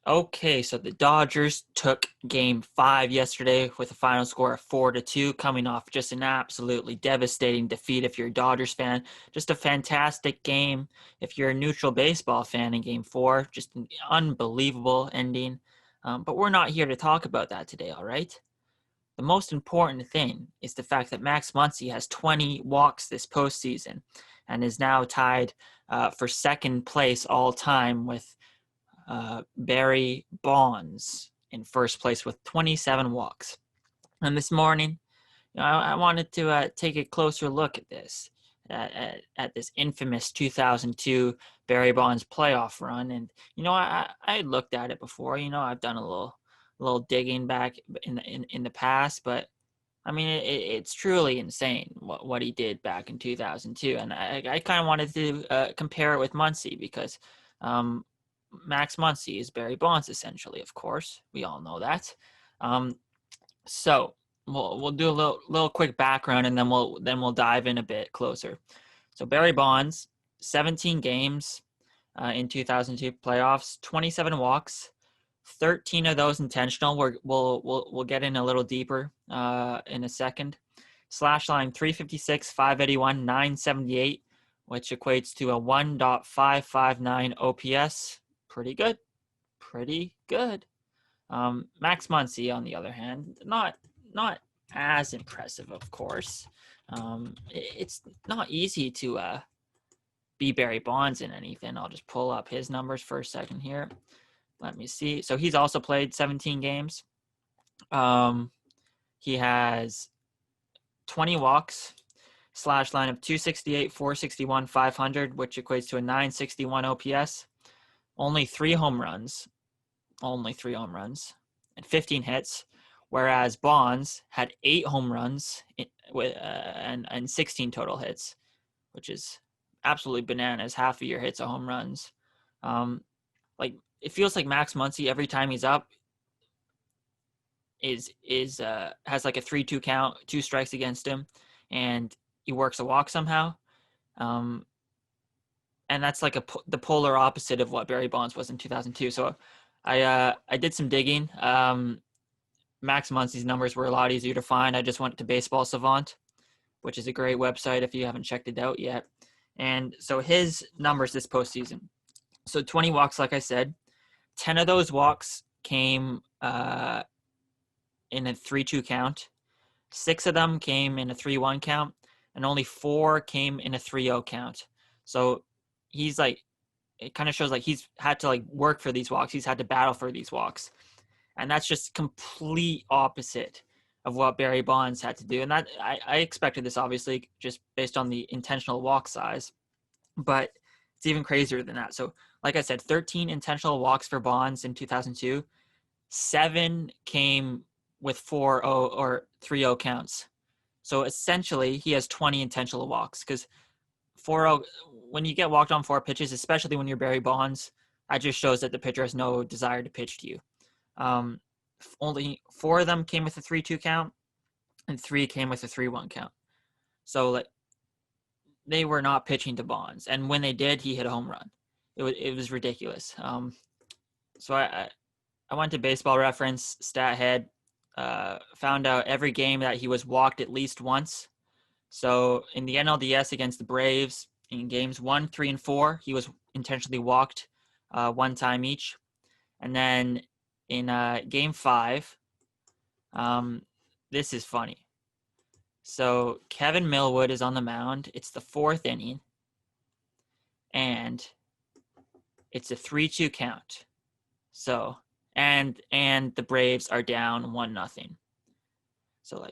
Okay, so the Dodgers took game 5 yesterday with a final score of 4-2, coming off just an absolutely devastating defeat if you're a Dodgers fan. Just a fantastic game if you're a neutral baseball fan in game 4. Just an unbelievable ending. But we're not here to talk about that today, all right? The most important thing is the fact that Max Muncy has 20 walks this postseason and is now tied for second place all time with Barry Bonds in first place with 27 walks. And this morning, I wanted to take a closer look at this, at this infamous 2002 Barry Bonds playoff run. And I had looked at it before. I've done a little digging back in the past, but I mean, it's truly insane what he did back in 2002. And I kind of wanted to compare it with Muncy because Max Muncy is Barry Bonds, essentially, of course. We all know that. So we'll do a little quick background, and then we'll dive in a bit closer. So Barry Bonds, 17 games in 2002 playoffs, 27 walks, 13 of those intentional. We'll get in a little deeper in a second. Slash line 356, 581, 978, which equates to a 1.559 OPS. Pretty good. Max Muncy, on the other hand, not as impressive, of course. It's not easy to be Barry Bonds in anything. I'll just pull up his numbers for a second here. Let me see. So he's also played 17 games. He has 20 walks, slash line of 268, 461, 500, which equates to a 961 OPS. Only 3 home runs, and 15 hits, whereas Bonds had 8 home runs and 16 total hits, which is absolutely bananas. Half of your hits are home runs. It feels like Max Muncy every time he's up has like a 3-2 count, 2 strikes against him, and he works a walk somehow. And that's like the polar opposite of what Barry Bonds was in 2002. So I did some digging. Max Muncy's numbers were a lot easier to find. I just went to Baseball Savant, which is a great website if you haven't checked it out yet. And so his numbers this postseason. So 20 walks, like I said. 10 of those walks came in a 3-2 count. 6 of them came in a 3-1 count. And only 4 came in a 3-0 count. So he's like, it kind of shows like he's had to like work for these walks. He's had to battle for these walks. And that's just complete opposite of what Barry Bonds had to do. And that I expected this, obviously, just based on the intentional walk size. But it's even crazier than that. So like I said, 13 intentional walks for Bonds in 2002. 7 came with 4-0 or 3-0 counts. So essentially, he has 20 intentional walks because 4-0, when you get walked on 4 pitches, especially when you're Barry Bonds, that just shows that the pitcher has no desire to pitch to you. Only 4 of them came with a 3-2 count, and 3 came with a 3-1 count. So they were not pitching to Bonds, and when they did, he hit a home run. It was ridiculous. So I went to Baseball Reference, StatHead, found out every game that he was walked at least once. So in the NLDS against the Braves, in games 1, 3, and 4, he was intentionally walked 1 time each. And then in game 5, this is funny. So Kevin Millwood is on the mound. It's the 4th inning, and it's a 3-2 count. So and the Braves are down 1-0. So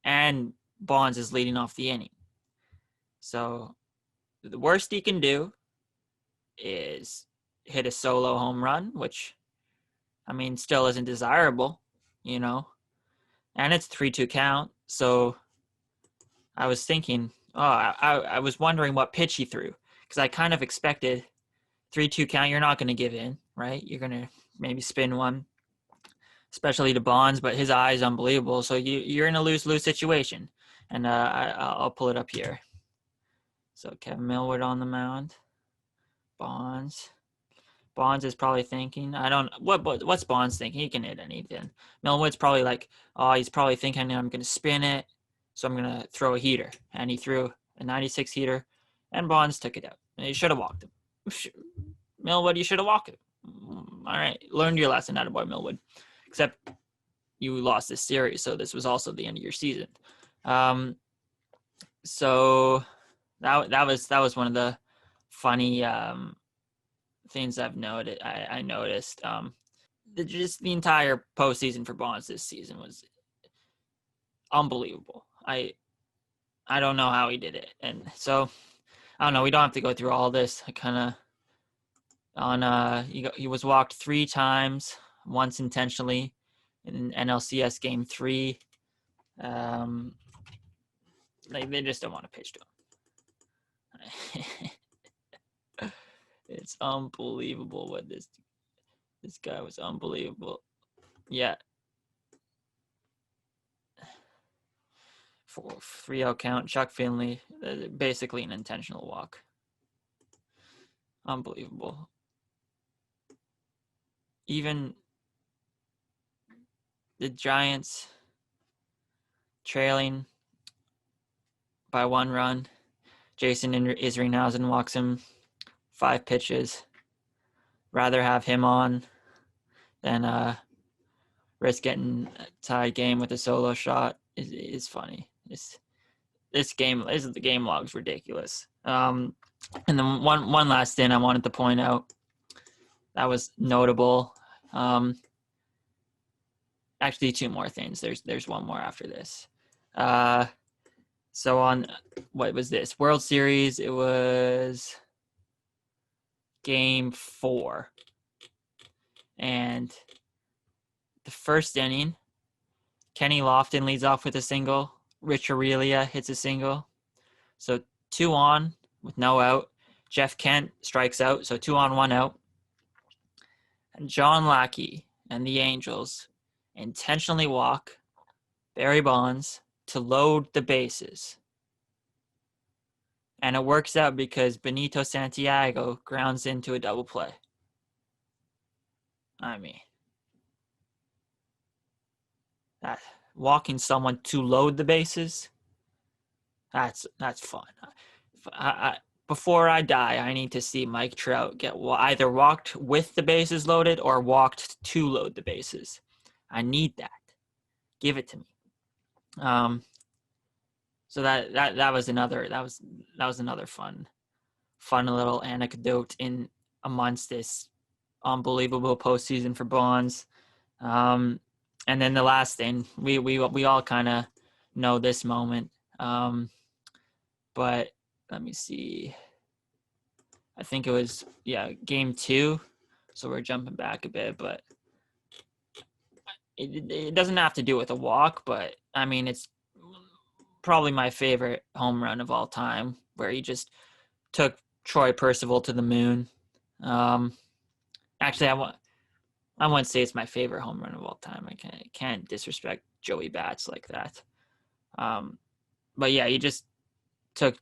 and Bonds is leading off the inning. So the worst he can do is hit a solo home run, which, I mean, still isn't desirable, and it's 3-2 count. So I was thinking, I was wondering what pitch he threw, because I kind of expected 3-2 count. You're not going to give in, right? You're going to maybe spin one, especially to Bonds, but his eye is unbelievable. So you're in a lose-lose situation. And I'll pull it up here. So Kevin Millwood on the mound. Bonds. Bonds is probably thinking, I don't what's Bonds thinking? He can hit anything. Millwood's probably like, oh, he's probably thinking I'm going to spin it, so I'm going to throw a heater. And he threw a 96 heater, and Bonds took it out. And he should have walked him. Millwood, you should have walked him. All right, learned your lesson, attaboy Millwood. Except you lost this series, so this was also the end of your season. So that was one of the funny things I've noted. I noticed. Just the entire postseason for Bonds this season was unbelievable. I don't know how he did it, and so I don't know. We don't have to go through all this. I kind of he was walked 3 times, once intentionally in NLCS Game 3. They just don't want to pitch to him. It's unbelievable what this guy was unbelievable. Yeah. 3-0 count. Chuck Finley, basically an intentional walk. Unbelievable. Even the Giants trailing by 1 run. Jason Isringhausen walks him 5 pitches. Rather have him on than risk getting a tied game with a solo shot. Is funny. The game log's ridiculous. And then one last thing I wanted to point out that was notable. Actually, 2 more things. There's one more after this. So on, what was this? World Series, it was Game 4. And the first inning, Kenny Lofton leads off with a single. Rich Aurelia hits a single. So 2 on with no out. Jeff Kent strikes out, so 2 on, 1 out. And John Lackey and the Angels intentionally walk Barry Bonds to load the bases. And it works out because Benito Santiago grounds into a double play. I mean, that walking someone to load the bases, that's fun. Before I die, I need to see Mike Trout get either walked with the bases loaded or walked to load the bases. I need that. Give it to me. So that was another fun little anecdote in amongst this unbelievable postseason for Bonds. And then the last thing, we all kind of know this moment, but let me see. I think it was Game 2. So we're jumping back a bit, but it doesn't have to do with a walk. But I mean, it's probably my favorite home run of all time, where he just took Troy Percival to the moon. Actually, I wouldn't say it's my favorite home run of all time. I can't disrespect Joey Bats like that. But yeah, he just took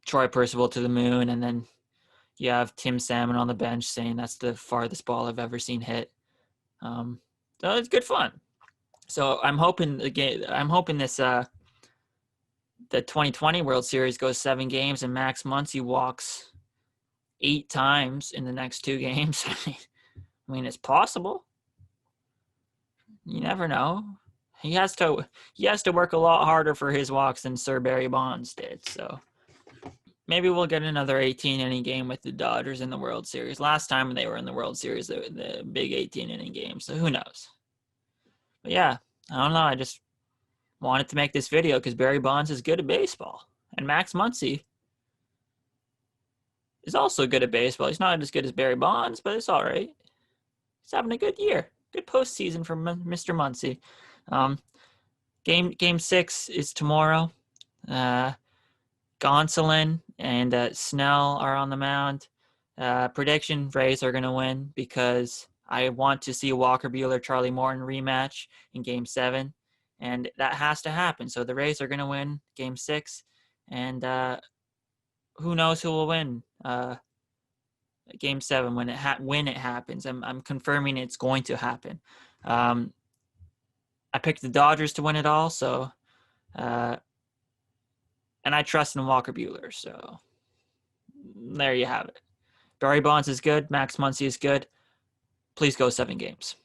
Troy Percival to the moon, and then you have Tim Salmon on the bench saying that's the farthest ball I've ever seen hit. So it's good fun. So I'm hoping this the 2020 World Series goes 7 games and Max Muncy walks 8 times in the next 2 games. I mean, it's possible. You never know. He has to work a lot harder for his walks than Sir Barry Bonds did. So maybe we'll get another 18-inning game with the Dodgers in the World Series. Last time they were in the World Series, the big 18-inning game. So who knows? But yeah, I don't know. I just wanted to make this video because Barry Bonds is good at baseball. And Max Muncy is also good at baseball. He's not as good as Barry Bonds, but it's all right. He's having a good year. Good postseason for Mr. Muncy. Game 6 is tomorrow. Gonsolin and Snell are on the mound. Prediction: Rays are going to win because I want to see Walker Buehler, Charlie Morton rematch in Game 7, and that has to happen. So the Rays are going to win Game 6, and who knows who will win? Game 7 when it happens. I'm confirming it's going to happen. I picked the Dodgers to win it all, so and I trust in Walker Buehler. So there you have it. Barry Bonds is good. Max Muncy is good. Please go 7 games.